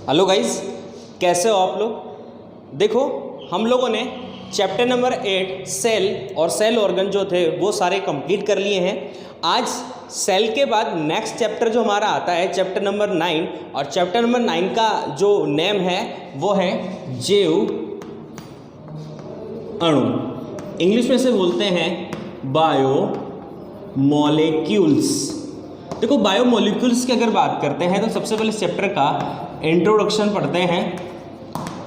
Hello guys, कैसे हो आप लोग। देखो, हम लोगों ने चैप्टर नंबर 8 सेल और सेल ऑर्गन जो थे वो सारे कंप्लीट कर लिए हैं। आज सेल के बाद नेक्स्ट चैप्टर जो हमारा आता है चैप्टर नंबर 9, और चैप्टर नंबर 9 का जो नेम है वो है जैव अणु। इंग्लिश में से बोलते हैं बायो मॉलिक्यूल्स। देखो, बायो मॉलिक्यूल्स की अगर बात करते हैं तो सबसे पहले चैप्टर का इंट्रोडक्शन पढ़ते हैं।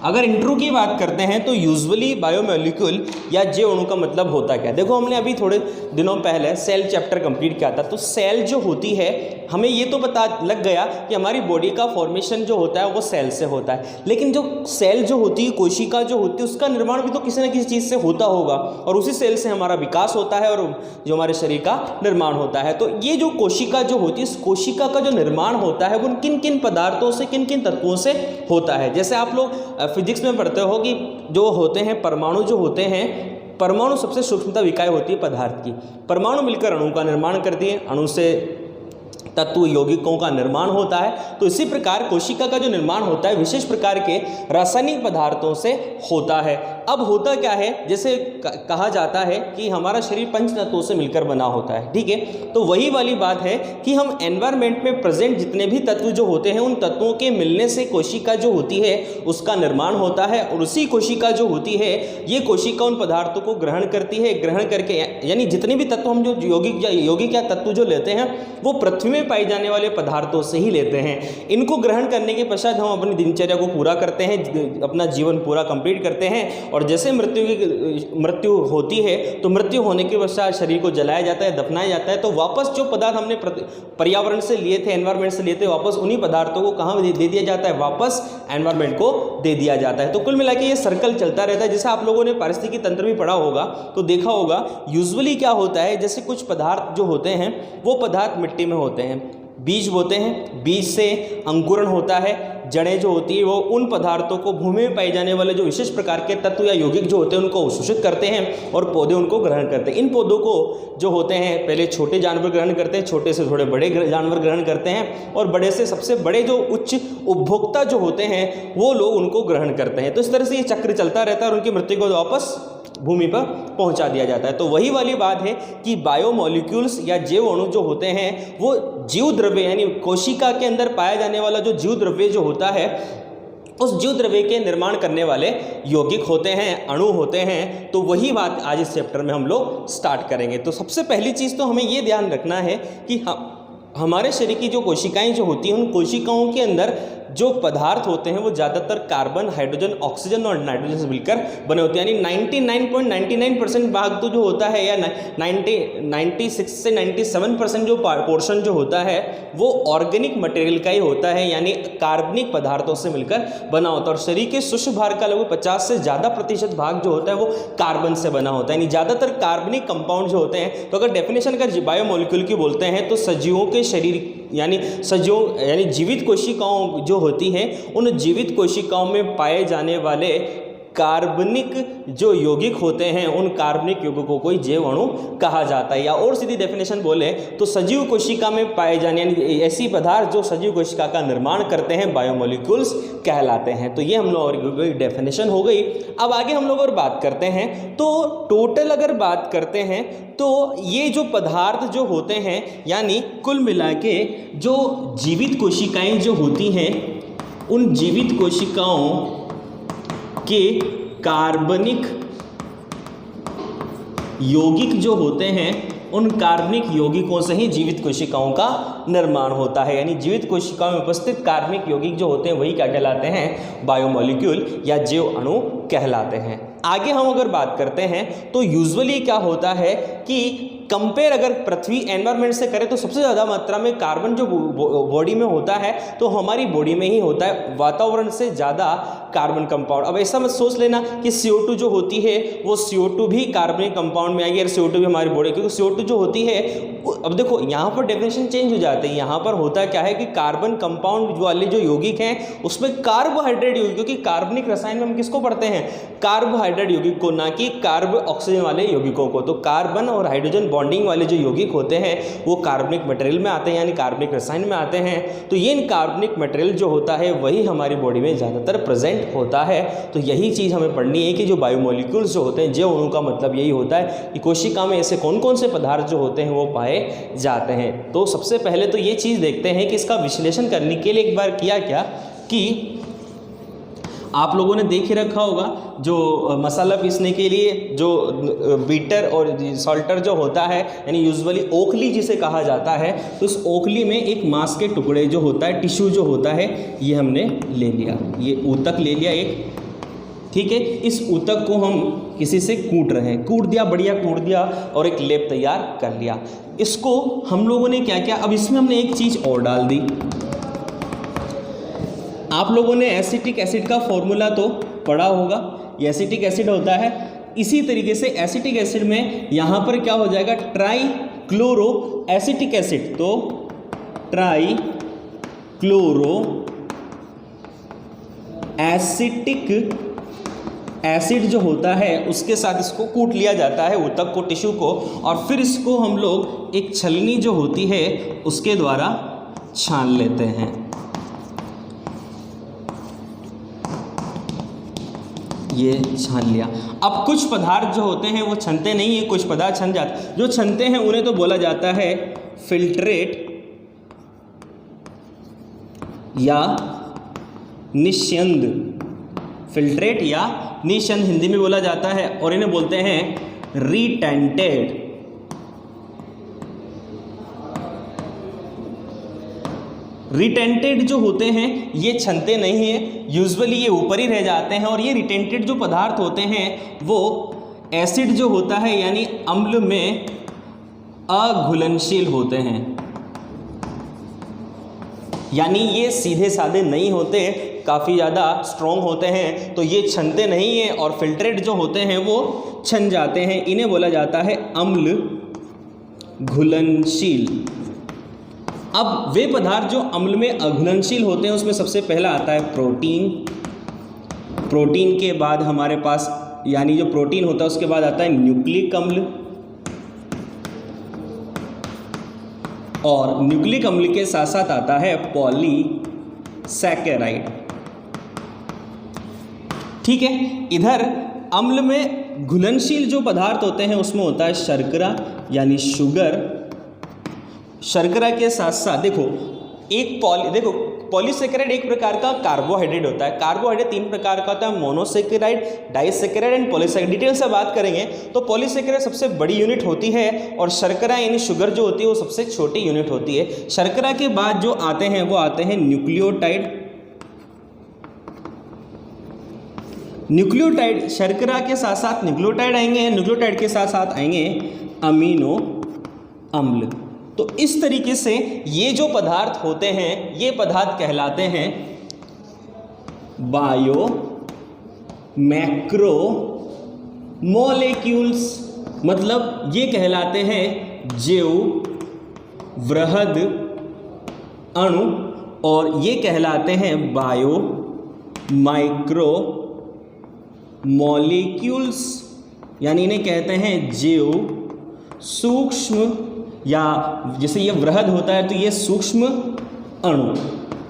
अगर इंट्रो की बात करते हैं तो यूजुअली बायोमोलिक्यूल या जैव अणु का मतलब होता क्या है। देखो, हमने अभी थोड़े दिनों पहले सेल चैप्टर कंप्लीट किया था। तो सेल जो होती है, हमें ये तो पता लग गया कि हमारी बॉडी का फॉर्मेशन जो होता है वो सेल से होता है। लेकिन जो सेल जो होती है, कोशिका जो होती है, उसका निर्माण भी तो किसी न किसी चीज़ से होता होगा, और उसी सेल से हमारा विकास होता है और जो हमारे शरीर का निर्माण होता है। तो ये जो कोशिका जो होती है, इस कोशिका का जो निर्माण होता है वो किन किन पदार्थों से, किन किन तत्वों से होता है। जैसे आप लोग फिजिक्स में पढ़ते हो कि जो होते हैं परमाणु, जो होते हैं परमाणु सबसे सूक्ष्मतम इकाई होती है पदार्थ की। परमाणु मिलकर अणु का निर्माण करती है, अणु से तत्व यौगिकों का निर्माण होता है। तो इसी प्रकार कोशिका का जो निर्माण होता है विशेष प्रकार के रासायनिक पदार्थों से होता है। अब होता क्या है, जैसे कहा जाता है कि हमारा शरीर पंच तत्वों से मिलकर बना होता है, ठीक है। तो वही वाली बात है कि हम एनवायरनमेंट में प्रेजेंट जितने भी तत्व जो होते हैं उन तत्वों के मिलने से कोशिका जो होती है उसका निर्माण होता है, और उसी कोशिका जो होती है ये कोशिका उन पदार्थों को ग्रहण करती है। ग्रहण करके यानी जितने भी तत्व हम जो यौगिक या तत्व जो लेते हैं वो पृथ्वी में पाए जाने वाले पदार्थों से ही लेते हैं। इनको ग्रहण करने के पश्चात हम अपनी दिनचर्या को पूरा करते हैं, अपना जीवन पूरा कंप्लीट करते हैं। और जैसे मृत्यु होती है तो मृत्यु होने के पश्चात शरीर को जलाया जाता है, दफनाया जाता है। तो वापस जो पदार्थ हमने पर्यावरण से लिए थे, एनवायरनमेंट से लिए थे, वापस उन्हीं पदार्थों को कहाँ दे दिया जाता है, वापस एनवायरनमेंट को दे दिया जाता है। तो कुल मिला के ये सर्कल चलता रहता है। जैसे आप लोगों ने पारिस्थितिकी तंत्र भी पढ़ा होगा तो देखा होगा यूजुअली क्या होता है, जैसे कुछ पदार्थ जो होते हैं वो पदार्थ मिट्टी में होते हैं, बीज बोते हैं, बीज से अंकुरण होता है, जड़ें जो होती है वो उन पदार्थों को भूमि में पाए जाने वाले जो विशेष प्रकार के तत्व या यौगिक जो होते हैं उनको अवशोषित करते हैं, और पौधे उनको ग्रहण करते हैं। इन पौधों को जो होते हैं पहले छोटे जानवर ग्रहण करते हैं, छोटे से थोड़े बड़े जानवर ग्रहण करते हैं, और बड़े से सबसे बड़े जो उच्च उपभोक्ता जो होते हैं वो लोग उनको ग्रहण करते हैं। तो इस तरह से ये चक्र चलता रहता है और उनकी मृत्यु को वापस भूमि पर पहुंचा दिया जाता है। तो वही वाली बात है कि बायोमोलिक्यूल्स या जैव अणु जो होते हैं वो जीव द्रव्य यानी कोशिका के अंदर पाया जाने वाला जो जीव द्रव्य जो होता है उस जीव द्रव्य के निर्माण करने वाले यौगिक होते हैं, अणु होते हैं। तो वही बात आज इस चैप्टर में हम लोग स्टार्ट करेंगे। तो सबसे पहली चीज़ तो हमें ये ध्यान रखना है कि हमारे शरीर की जो कोशिकाएं जो होती हैं उन कोशिकाओं के अंदर जो पदार्थ होते हैं वो ज़्यादातर कार्बन, हाइड्रोजन, ऑक्सीजन और नाइट्रोजन से मिलकर बने होते हैं। यानी 99.99% भाग तो जो होता है या 96 से 97% जो पोर्शन जो होता है वो ऑर्गेनिक मटेरियल का ही होता है, यानी कार्बनिक पदार्थों से मिलकर बना होता है। और शरीर के सूक्ष्म भाग का लगभग 50 से ज़्यादा प्रतिशत भाग जो होता है वो कार्बन से बना होता है, यानी ज़्यादातर कार्बनिक कंपाउंड जो होते हैं। तो अगर डेफिनेशन अगर बायोमोलिक्यूल की बोलते हैं तो सजीवों के शरीर यानी जीवित कोशिकाओं जो होती हैं उन जीवित कोशिकाओं में पाए जाने वाले कार्बनिक जो यौगिक होते हैं उन कार्बनिक यौगिकों को जैव अणु कहा जाता है। या और सीधी डेफिनेशन बोले तो सजीव कोशिका में पाए जाने यानी ऐसी पदार्थ जो सजीव कोशिका का निर्माण करते हैं बायोमोलिक्यूल्स कहलाते हैं। तो ये हम लोग डेफिनेशन हो गई। अब आगे हम लोग और बात करते हैं। तो टोटल अगर बात करते हैं तो ये जो पदार्थ जो होते हैं यानी कुल मिला के जो जीवित कोशिकाएं जो होती हैं उन जीवित कोशिकाओं के कार्बनिक यौगिक जो होते हैं उन कार्बनिक यौगिकों से ही जीवित कोशिकाओं का निर्माण होता है। यानी जीवित कोशिकाओं में उपस्थित कार्बनिक यौगिक जो होते हैं वही क्या कहलाते हैं, बायोमोलिक्यूल या जैव अणु कहलाते हैं। आगे हम अगर बात करते हैं तो यूजुअली क्या होता है कि कंपेयर अगर पृथ्वी एनवायरनमेंट से करें तो सबसे ज़्यादा मात्रा में कार्बन जो बॉडी में होता है तो हमारी बॉडी में ही होता है। वातावरण से ज़्यादा कार्बन कंपाउंड। अब ऐसा मत सोच लेना कि CO2 जो होती है वो CO2 भी कार्बनिक कंपाउंड में आएगी और CO2 भी हमारी बॉडी, क्योंकि CO2 जो होती है, अब देखो यहाँ पर डेफिनेशन चेंज हो जाते हैं। यहाँ पर होता क्या है कि कार्बन कंपाउंड वाले जो यौगिक हैं उसमें कार्बोहाइड्रेट यौगिक, क्योंकि कार्बनिक रसायन में हम किसको पढ़ते हैं, कार्बोहाइड्रेट यौगिक को, ना कि कार्ब ऑक्सीजन वाले यौगिकों को। तो कार्बन और हाइड्रोजन बॉन्डिंग वाले जो यौगिक होते हैं वो कार्बनिक मटेरियल में आते हैं, यानी कार्बनिक रसायन में आते हैं। तो ये कार्बनिक मटेरियल जो होता है वही हमारी बॉडी में ज़्यादातर प्रेजेंट होता है। तो यही चीज़ हमें पढ़नी है कि जो बायोमोलिक्यूल्स जो होते हैं, जैव अणु का मतलब यही होता है कि कोशिका में ऐसे कौन कौन से पदार्थ जो होते हैं वो पाए जाते हैं। तो सबसे पहले तो ये चीज़ देखते हैं कि इसका विश्लेषण करने के लिए एक बार किया क्या कि आप लोगों ने देख ही रखा होगा, जो मसाला पीसने के लिए जो बीटर और सॉल्टर जो होता है, यानी यूजुअली ओखली जिसे कहा जाता है, तो उस ओखली में एक मांस के टुकड़े जो होता है, टिश्यू जो होता है, ये हमने ले लिया, ये ऊतक ले लिया एक, ठीक है। इस ऊतक को हम किसी से कूट रहे हैं, कूट दिया, बढ़िया कूट दिया और एक लेप तैयार कर लिया। इसको हम लोगों ने क्या किया, अब इसमें हमने एक चीज़ और डाल दी। आप लोगों ने एसिटिक एसिड का फॉर्मूला तो पढ़ा होगा, ये एसिटिक एसिड होता है। इसी तरीके से एसिटिक एसिड में यहाँ पर क्या हो जाएगा, ट्राई क्लोरो एसिटिक एसिड, तो ट्राई क्लोरो एसिटिक एसिड जो होता है उसके साथ इसको कूट लिया जाता है, ऊतक को, टिश्यू को, और फिर इसको हम लोग एक छलनी जो होती है उसके द्वारा छान लेते हैं। ये छान लिया। अब कुछ पदार्थ जो होते हैं वो छनते नहीं है, कुछ पदार्थ छन जाते, जो छनते हैं उन्हें तो बोला जाता है फिल्ट्रेट या निस्यंद, फिल्ट्रेट या निस्यंद हिंदी में बोला जाता है, और इन्हें बोलते हैं रिटेंटेड। रिटेंटेड जो होते हैं ये छनते नहीं हैं, यूजुअली ये ऊपर ही रह जाते हैं, और ये रिटेंटेड जो पदार्थ होते हैं वो एसिड जो होता है यानी अम्ल में अघुलनशील होते हैं, यानी ये सीधे साधे नहीं होते, काफ़ी ज़्यादा स्ट्रॉन्ग होते हैं, तो ये छनते नहीं हैं, और फिल्ट्रेट जो होते हैं वो छन जाते हैं। इन्हें बोला जाता है अम्ल घुलनशील। अब वे पदार्थ जो अम्ल में अघुलनशील होते हैं उसमें सबसे पहला आता है प्रोटीन। प्रोटीन के बाद हमारे पास, यानी जो प्रोटीन होता है उसके बाद आता है न्यूक्लिक अम्ल, और न्यूक्लिक अम्ल के साथ साथ आता है पॉलीसैकेराइड। ठीक है, इधर अम्ल में घुलनशील जो पदार्थ होते हैं उसमें होता है शर्करा यानी शुगर। शर्करा के साथ साथ देखो पॉलीसैकेराइड एक प्रकार का कार्बोहाइड्रेट होता है। कार्बोहाइड्रेट 3 प्रकार का होता है, monosaccharide, disaccharide and polysaccharide. Detail से बात करेंगे तो पॉलीसैकेराइड सबसे बड़ी यूनिट होती है और शर्करा यानी शुगर जो होती है वो सबसे छोटी यूनिट होती है। शर्करा के बाद जो आते हैं वो आते हैं न्यूक्लियोटाइड। न्यूक्लियोटाइड, शर्करा के साथ साथ न्यूक्लियोटाइड आएंगे, न्यूक्लियोटाइड के साथ साथ आएंगे अमीनो अम्ल। तो इस तरीके से ये जो पदार्थ होते हैं ये पदार्थ कहलाते हैं बायो मैक्रो मॉलिक्यूल्स, मतलब ये कहलाते हैं जैव वृहद अणु, और ये कहलाते हैं बायो माइक्रो मॉलिक्यूल्स, यानी इन्हें कहते हैं जैव सूक्ष्म, या जैसे ये वृहद होता है तो ये सूक्ष्म अणु,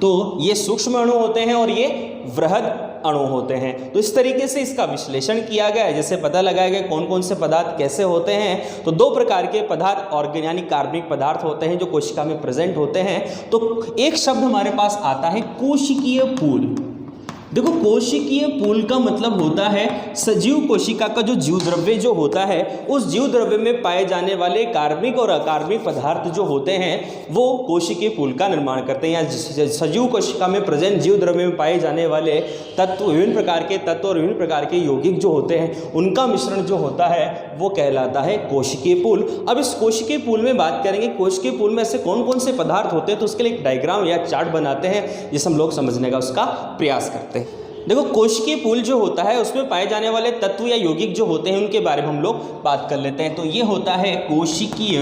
तो ये सूक्ष्म अणु होते हैं और ये वृहद अणु होते हैं। तो इस तरीके से इसका विश्लेषण किया गया है, जैसे पता लगाया गया कौन कौन से पदार्थ कैसे होते हैं। तो 2 प्रकार के पदार्थ ऑर्गेनिक यानी कार्बनिक पदार्थ होते हैं जो कोशिका में प्रेजेंट होते हैं। तो एक शब्द हमारे पास आता है कोशिकीय पूल। देखो कोशिकीय पूल का मतलब होता है सजीव कोशिका का जो जीव द्रव्य जो होता है उस जीव द्रव्य में पाए जाने वाले कार्बनिक और अकार्बनिक पदार्थ जो होते हैं वो कोशिकीय पूल का निर्माण करते हैं। या सजीव कोशिका में प्रेजेंट जीव द्रव्य में पाए जाने वाले तत्व, विभिन्न प्रकार के तत्व और विभिन्न प्रकार के यौगिक जो होते हैं उनका मिश्रण जो होता है वो कहलाता है कोशिकीय पूल। अब इस कोशिकीय पूल में बात करेंगे, कोशिकीय पूल में ऐसे कौन कौन से पदार्थ होते हैं, तो उसके लिए एक डायग्राम या चार्ट बनाते हैं जिसे हम लोग समझने का उसका प्रयास करते हैं। देखो कोशिकीय पूल जो होता है उसमें पाए जाने वाले तत्व या यौगिक जो होते हैं उनके बारे में हम लोग बात कर लेते हैं। तो ये होता है कोशिकीय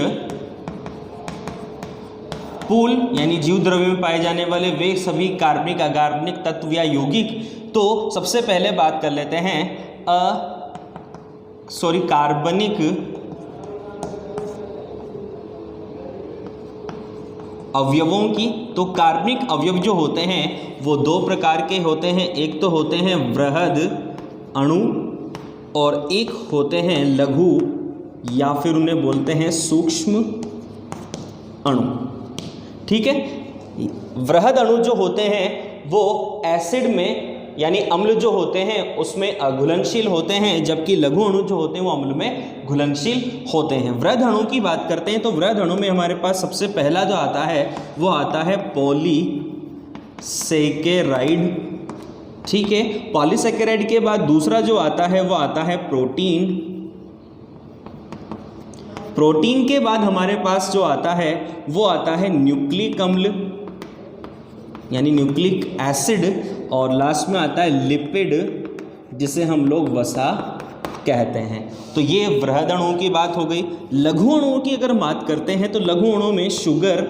पूल, यानी जीव द्रव्य में पाए जाने वाले वे सभी कार्बनिक अकार्बनिक तत्व या यौगिक। तो सबसे पहले बात कर लेते हैं कार्बनिक अवयवों की। तो कार्बनिक अवयव जो होते हैं वो दो प्रकार के होते हैं, एक तो होते हैं वृहद अणु और एक होते हैं लघु या फिर उन्हें बोलते हैं सूक्ष्म अणु। ठीक है, वृहद अणु जो होते हैं वो एसिड में यानी अम्ल जो होते हैं उसमें अघुलनशील होते हैं, जबकि लघु अणु जो होते हैं वो अम्ल में घुलनशील होते हैं। वृहद अणु की बात करते हैं तो वृहद अणु में हमारे पास सबसे पहला जो आता है वो आता है पॉलीसेकेराइड। ठीक है, पॉलीसेकेराइड के बाद दूसरा जो आता है वो आता है प्रोटीन। प्रोटीन के बाद हमारे पास जो आता है वो आता है न्यूक्लिक अम्ल यानी न्यूक्लिक एसिड, और लास्ट में आता है लिपिड जिसे हम लोग वसा कहते हैं। तो ये वृहद अणुओं की बात हो गई। लघु अणुओं की अगर बात करते हैं तो लघु अणुओं में शुगर,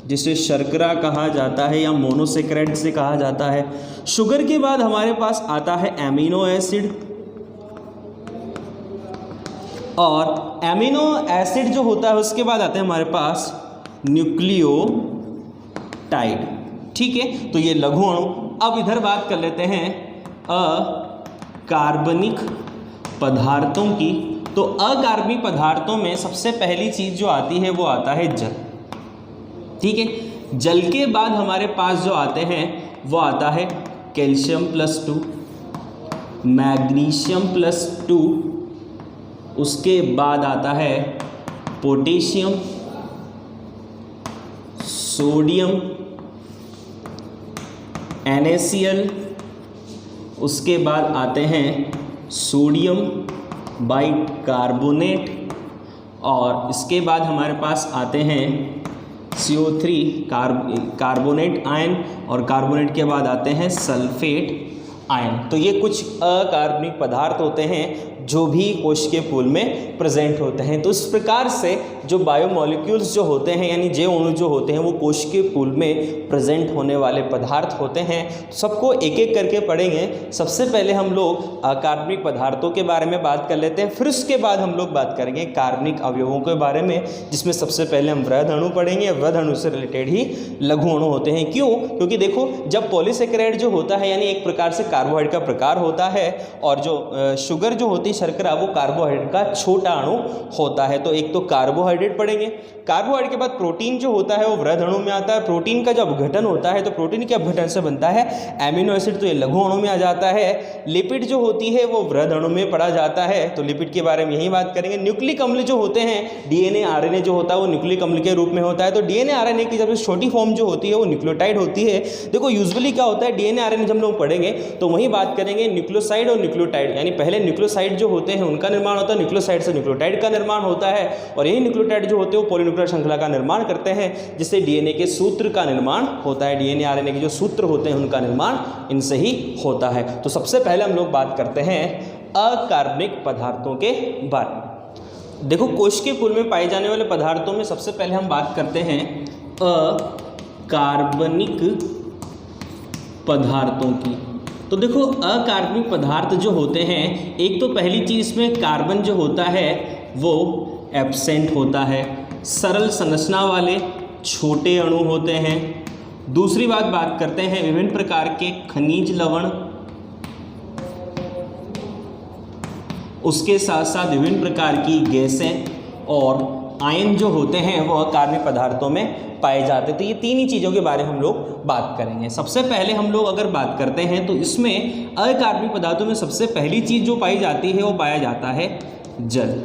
जिसे शर्करा कहा जाता है या मोनोसेक्राइड से कहा जाता है। शुगर के बाद हमारे पास आता है एमिनो एसिड, और एमिनो एसिड जो होता है उसके बाद आते हैं हमारे पास न्यूक्लियोटाइड। ठीक है, तो ये लघु अणु। अब इधर बात कर लेते हैं अकार्बनिक पदार्थों की। तो अकार्बनिक पदार्थों में सबसे पहली चीज जो आती है वो आता है जल। ठीक है, जल के बाद हमारे पास जो आते हैं वो आता है कैल्शियम +2, मैग्नीशियम +2, उसके बाद आता है पोटेशियम, सोडियम, NaCl, उसके बाद आते हैं सोडियम बाइकार्बोनेट, और इसके बाद हमारे पास आते हैं CO3 कार्बोनेट आयन, और कार्बोनेट के बाद आते हैं सल्फेट आयन। तो ये कुछ अकार्बनिक पदार्थ होते हैं जो भी कोशिकीय पूल में प्रेजेंट होते हैं। तो इस प्रकार से जो बायोमोलिक्यूल्स जो होते हैं यानी जैव अणु जो होते हैं वो कोशिकीय पूल में प्रेजेंट होने वाले पदार्थ होते हैं। सबको एक एक करके पढ़ेंगे। सबसे पहले हम लोग अकार्बनिक पदार्थों के बारे में बात कर लेते हैं, फिर उसके बाद हम लोग बात करेंगे कार्बनिक अवयवों के बारे में, जिसमें सबसे पहले हम वृहद अणु पढ़ेंगे। वृहद अणु से रिलेटेड ही लघु अणु होते हैं। क्यों? क्योंकि देखो जब पॉलीसेकेराइड जो होता है यानी एक प्रकार से कार्बोहाइड्रेट का प्रकार होता है, और जो शुगर जो होती है शर्करा वो कार्बोहाइड्रेट का छोटा अणु होता है। तो एक तो कार्बोहाइड्रेट पढ़ेंगे। कार्बोहाइड्रेट के बाद प्रोटीन जो होता है वो वृहद अणु में आता है। प्रोटीन का जब अपघटन होता है तो प्रोटीन के अपघटन से बनता है एमिनो एसिड, तो ये लघु अणु में आ जाता है। लिपिड जो होती है वो वृहद अणु में पढ़ा जाता है, तो लिपिड के बारे में यही बात करेंगे। न्यूक्लिक अम्ल जो होते हैं, डीएनए आरएनए जो होता है वो न्यूक्लिक अम्ल के रूप में होता है। तो डीएनए आरएनए की जब छोटी फॉर्म जो होती है वो न्यूक्लियोटाइड होती है। देखो यूजुअली क्या होता है, डीएनए आरएनए जब हम लोग पढ़ेंगे तो वही बात करेंगे न्यूक्लियोसाइड और न्यूक्लियोटाइड, यानी पहले न्यूक्लियोसाइड जो होते हैं उनका निर्माण होता है, न्यूक्लियोसाइड से न्यूक्लियोटाइड का निर्माण होता है, और यही न्यूक्लियोटाइड जो होते हैं वो पॉलीन्यूक्लियर श्रृंखला का निर्माण करते हैं, जिससे डीएनए के सूत्र का निर्माण होता है। डीएनए आरएनए के जो सूत्र होते हैं उनका निर्माण इनसे ही होता है। तो सबसे पहले हम लोग बात करते हैं अकार्बनिक पदार्थों के बारे में। देखो कोशिकीय पूल में पाए जाने वाले पदार्थों में सबसे पहले हम बात करते हैं अकार्बनिक पदार्थों की। तो देखो अकार्बनिक पदार्थ जो होते हैं, एक तो पहली चीज़ इसमें कार्बन जो होता है वो एब्सेंट होता है, सरल संरचना वाले छोटे अणु होते हैं। दूसरी बात करते हैं विभिन्न प्रकार के खनिज लवण, उसके साथ साथ विभिन्न प्रकार की गैसें और आयन जो होते हैं वो अकार्बनिक पदार्थों में पाए जाते हैं। तो ये तीन ही चीज़ों के बारे में हम लोग बात करेंगे। सबसे पहले हम लोग अगर बात करते हैं तो इसमें अकार्बनिक पदार्थों में सबसे पहली चीज़ जो पाई जाती है वो पाया जाता है जल।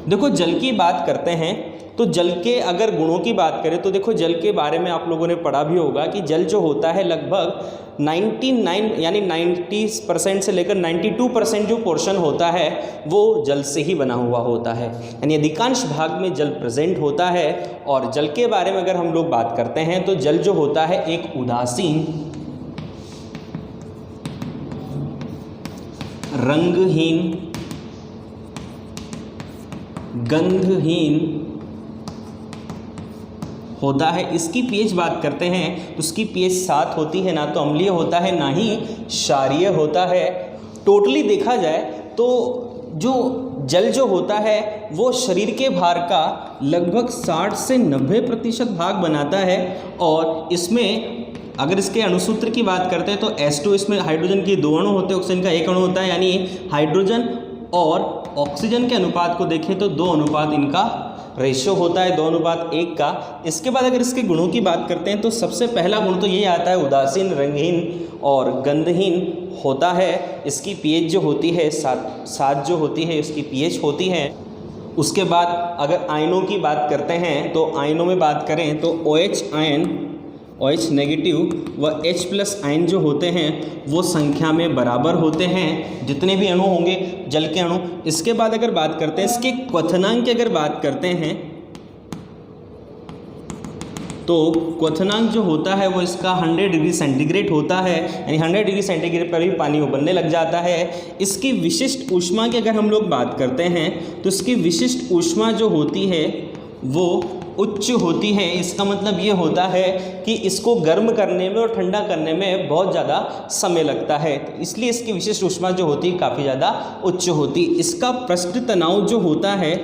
देखो जल की बात करते हैं तो जल के अगर गुणों की बात करें तो देखो जल के बारे में आप लोगों ने पढ़ा भी होगा कि जल जो होता है लगभग 90% से लेकर 92% जो पोर्शन होता है वो जल से ही बना हुआ होता है, यानी अधिकांश भाग में जल प्रेजेंट होता है। और जल के बारे में अगर हम लोग बात करते हैं तो जल जो होता है एक उदासीन रंगहीन, गंधहीन होता है। इसकी पीएच बात करते हैं तो उसकी पीएच 7 होती है, ना तो अम्लीय होता है ना ही क्षारीय होता है। टोटली देखा जाए तो जो जल जो होता है वो शरीर के भार का लगभग 60 से 90% भाग बनाता है। और इसमें अगर इसके अणुसूत्र की बात करते हैं तो H2, इसमें हाइड्रोजन के 2 अणु होते हैं, ऑक्सीजन का 1 अणु होता है, यानी हाइड्रोजन और ऑक्सीजन के अनुपात को देखें तो 2 अनुपात इनका रेशियो होता है, 2:1 का। इसके बाद अगर इसके गुणों की बात करते हैं तो सबसे पहला गुण तो यही आता है, उदासीन, रंगहीन और गंधहीन होता है। इसकी पीएच जो होती है 7 जो होती है इसकी पीएच होती है। उसके बाद अगर आयनों की बात करते हैं तो आयनों में बात करें तो OH आयन, OH नेगेटिव व H+ आयन जो होते हैं वो संख्या में बराबर होते हैं, जितने भी अणु होंगे जल के अणु। इसके बाद अगर बात करते हैं इसके क्वथनांक की अगर बात करते हैं तो क्वथनांक जो होता है वो इसका 100 डिग्री सेंटीग्रेड होता है, यानी 100 डिग्री सेंटीग्रेड पर भी पानी उबलने लग जाता है। इसकी विशिष्ट ऊष्मा की अगर हम लोग बात करते हैं तो इसकी विशिष्ट ऊष्मा जो होती है वो उच्च होती है। इसका मतलब ये होता है कि इसको गर्म करने में और ठंडा करने में बहुत ज़्यादा समय लगता है, तो इसलिए इसकी विशिष्ट ऊष्मा जो होती है काफ़ी ज़्यादा उच्च होती। इसका पृष्ठ तनाव जो होता है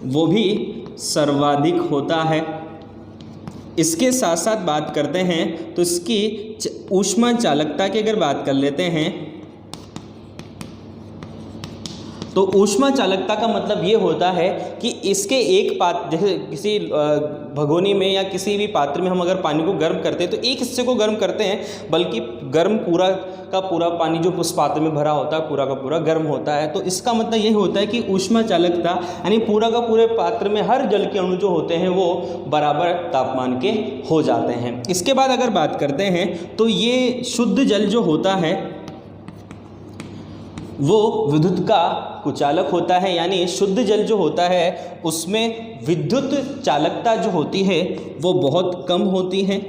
वो भी सर्वाधिक होता है। इसके साथ साथ बात करते हैं तो इसकी ऊष्मा चालकता की अगर बात कर लेते हैं तो ऊष्मा चालकता का मतलब ये होता है कि इसके एक पात्र, जैसे किसी भगोनी में या किसी भी पात्र में हम अगर पानी को गर्म करते हैं तो एक हिस्से को गर्म करते हैं, बल्कि गर्म पूरा का पूरा पानी जो उस पात्र में भरा होता है पूरा का पूरा गर्म होता है। तो इसका मतलब ये होता है कि ऊष्मा चालकता यानी पूरा का पूरे पात्र में हर जल के अणु जो होते हैं वो बराबर तापमान के हो जाते हैं। इसके बाद अगर बात करते हैं तो ये शुद्ध जल जो होता है वो विद्युत का कुचालक होता है, यानी शुद्ध जल जो होता है उसमें विद्युत चालकता जो होती है वो बहुत कम होती है।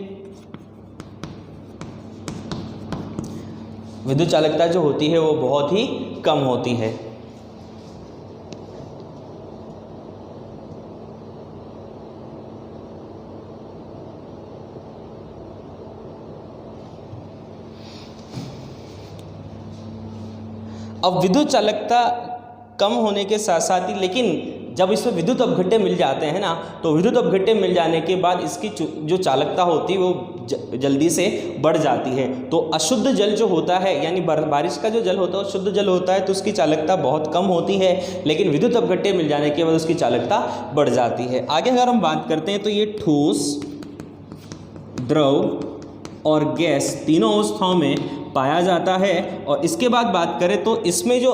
विद्युत चालकता जो होती है वो बहुत ही कम होती है। अब विद्युत चालकता कम होने के साथ साथ ही, लेकिन जब इसमें विद्युत अपघट्य मिल जाते हैं ना, तो विद्युत अपघट्य मिल जाने के बाद इसकी जो चालकता होती है वो जल्दी से बढ़ जाती है। तो अशुद्ध जल जो होता है यानी बारिश का जो जल होता है शुद्ध जल होता है तो उसकी चालकता बहुत कम होती है, लेकिन विद्युत अपघट्य मिल जाने के बाद उसकी चालकता बढ़ जाती है। आगे अगर हम बात करते हैं तो ये ठोस, द्रव और गैस तीनों अवस्थाओं में पाया जाता है। और इसके बाद बात करें तो इसमें जो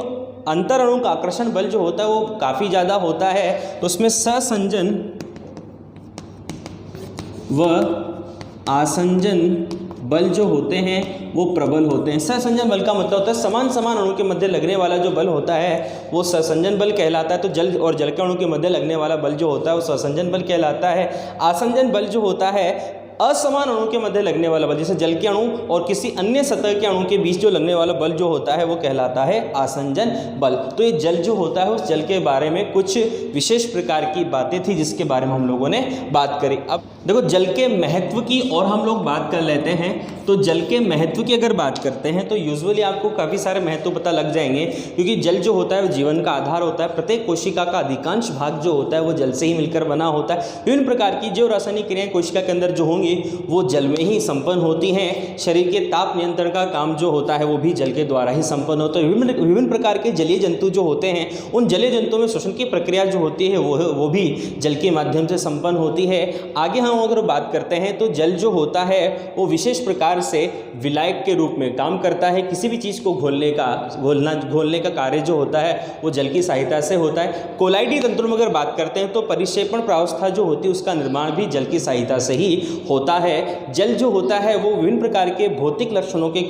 अंतर अणु का आकर्षण बल जो होता है वो काफ़ी ज़्यादा होता है। तो उसमें सहसंजन व आसंजन बल जो होते हैं वो प्रबल होते हैं। सहसंजन बल का मतलब होता है समान समान अणु के मध्य लगने वाला जो बल होता है वो सहसंजन बल कहलाता है। तो जल और जल के अणु के मध्य लगने वाला बल जो होता है वो सहसंजन बल कहलाता है। आसंजन बल जो होता है असमान अणु के मध्य लगने वाला बल, जैसे जल के अणु और किसी अन्य सतह के अणु के बीच जो लगने वाला बल जो होता है वो कहलाता है आसंजन बल। तो ये जल जो होता है उस जल के बारे में कुछ विशेष प्रकार की बातें थी जिसके बारे में हम लोगों ने बात करी। अब देखो जल के महत्व की और हम लोग बात कर लेते हैं। तो जल के महत्व की अगर बात करते हैं तो यूजुअली आपको काफ़ी सारे महत्व पता लग जाएंगे, क्योंकि जल जो होता है वो जीवन का आधार होता है। प्रत्येक कोशिका का अधिकांश भाग जो होता है वो जल से ही मिलकर बना होता है। विभिन्न प्रकार की जो रासायनिक क्रियाएं कोशिका के अंदर जो होंगी वो जल में ही संपन्न होती हैं। शरीर के ताप नियंत्रण का काम जो होता है वो भी जल के द्वारा ही संपन्न होता है। विभिन्न प्रकार के जलीय जंतु जो होते हैं उन जलीय जंतुओं में श्वसन की प्रक्रिया जो होती है वो भी जल के माध्यम से संपन्न होती है। आगे हम अगर बात करते हैं तो जल जो होता है वो विशेष प्रकार से विलायक के रूप में काम करता है। किसी भी चीज़ को घोलने का कार्य जो होता है वो जल की सहायता से होता है। कोलाइडी तंत्र में अगर बात करते हैं तो परिक्षेपण प्रावस्था जो होती है उसका निर्माण भी जल की सहायता से ही होता है। जल जो होता है वो विभिन्न प्रकार के भौतिक लक्षणों के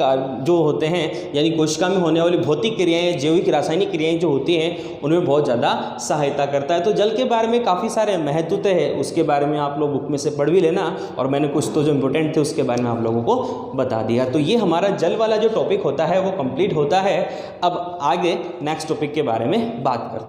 जो होते हैं यानी कोशिका में होने वाली भौतिक क्रियाएं, जैविक रासायनिक क्रियाएं जो होती हैं उनमें बहुत ज़्यादा सहायता करता है। तो जल के बारे में काफ़ी सारे महत्व है, उसके बारे में आप लोग बुक में से से पढ़ भी लेना, और मैंने कुछ तो जो इंपॉर्टेंट थे उसके बारे में आप लोगों को बता दिया। तो ये हमारा जल वाला जो टॉपिक होता है वो कंप्लीट होता है। अब आगे नेक्स्ट टॉपिक के बारे में बात करते हैं।